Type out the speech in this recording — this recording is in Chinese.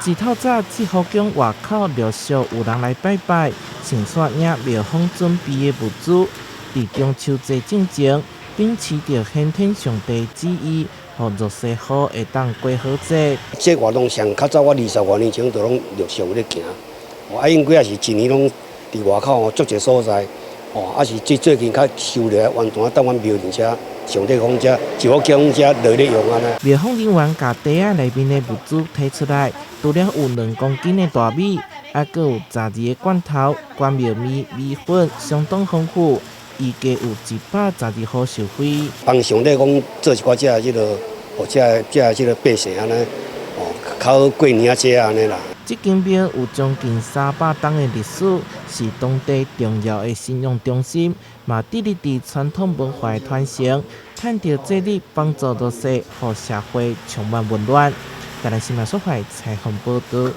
自透早至福宫外口陆续有人来拜拜，先刷影庙方准备的物资。伫中秋节进前，秉持着先天上帝旨意，予弱势户会当过好节。这活动上较早我20多年前就拢陆续有咧行，因为也是一年拢伫外口足侪所在，是最近较收了完全当阮庙里遮。上帝讲遮，就我讲遮落咧用安尼。庙方人员把袋仔内面的物资摕出来，除了有2公斤的大米，还佫有12个罐头、关庙米、米粉，相当丰富。预计有112户受惠。帮上帝讲做一寡即个，即个百姓安尼，较过年节安尼啦。这间庙有将近300档的历史，是当地重要的信用中心，嘛致力伫传统文化的传承，趁着这日帮助弱势，互社会充满温暖。台南新闻所在采访报道。